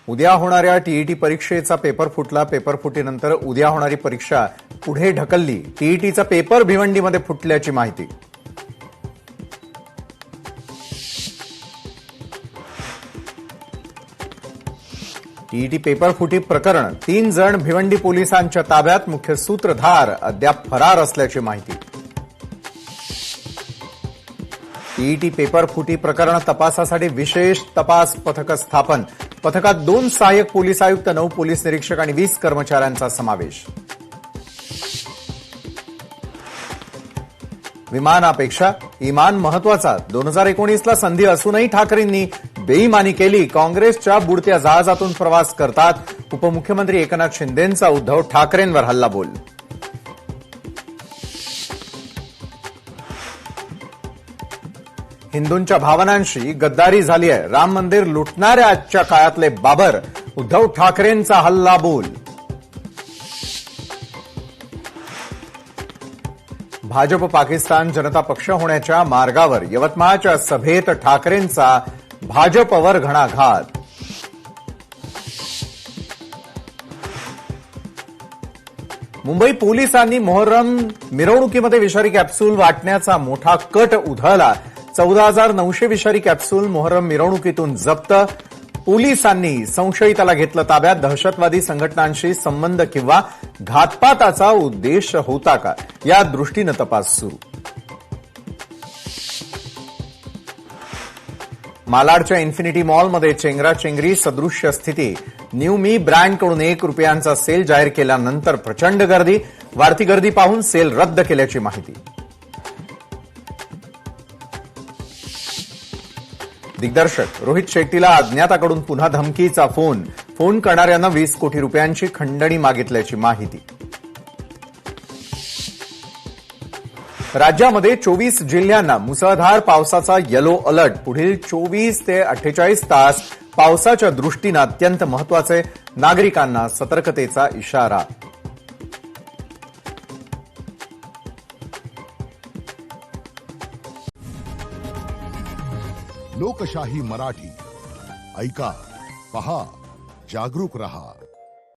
उद्या होणाऱ्या टीईटी परीक्षेचा पेपर फुटला. पेपर फुटीनंतर उद्या होणारी परीक्षा पुढे ढकलली. टीईटीचा पेपर भिवंडीमध्ये फुटल्याची माहिती. टीईटी पेपर फुटी प्रकरण 3 जण भिवंडी पोलिसांच्या ताब्यात. मुख्य सूत्रधार अद्याप फरार असल्याची माहिती. टीईटी पेपर फुटी प्रकरण तपासासाठी विशेष तपास पथक स्थापन. पथकात 2 सहाय्यक पोलीस आयुक्त, 9 पोलीस निरीक्षक आणि 20 कर्मचाऱ्यांचा समावेश. विमानापेक्षा इमान महत्वाचा. 2019ला संधी असूनही ठाकरेंनी बेईमानी केली. काँग्रेसच्या बुडत्या जहाजातून प्रवास करतात. उपमुख्यमंत्री एकनाथ शिंदेंचा उद्धव ठाकरेंवर हल्लाबोल. हिंदूंच्या भावनांशी गद्दारी झाली आहे. राम मंदिर लुटणाऱ्या आजच्या काळातले बाबर. उद्धव ठाकरेंचा हल्लाबोल. भाजप पाकिस्तान जनता पक्ष होण्याच्या मार्गावर. यवतमाळच्या सभेत ठाकरेंचा भाजपवर घणाघात. मुंबई पोलिसांनी मोहर्रम मिरवणुकीमध्ये विषारी कॅप्सूल वाटण्याचा मोठा कट उधळला. 14,900 विषारी कॅप्सूल मोहर्रम मिरवणुकीतून जप्त. पोलिसांनी संशयिताला घेतलं ताब्यात. दहशतवादी संघटनांशी संबंध किंवा घातपाताचा उद्देश होता का, या दृष्टीनं तपास सुरू. मालाडच्या इन्फिनिटी मॉलमध्ये चेंगराचेंगरी सदृश्य स्थिती. न्यू मी ब्रँडकडून ₹1 सेल जाहीर केल्यानंतर प्रचंड गर्दी. वाढती गर्दी पाहून सेल रद्द केल्याची माहिती. दिग्दर्शक रोहित शेट्टीला अज्ञाताकडून पुन्हा धमकीचा फोन. फोन करणाऱ्यांना 20 कोटी रुपयांची खंडणी मागितल्याची माहिती. राज्यामध्ये 24 जिल्ह्यांना मुसळधार पावसाचा येलो अलर्ट. पुढील 24 ते 48 तास पावसाच्या दृष्टीनं अत्यंत महत्वाचे. नागरिकांना सतर्कतेचा इशारा. लोकशाही मराठी ऐका, पहा, जागरूक रहा.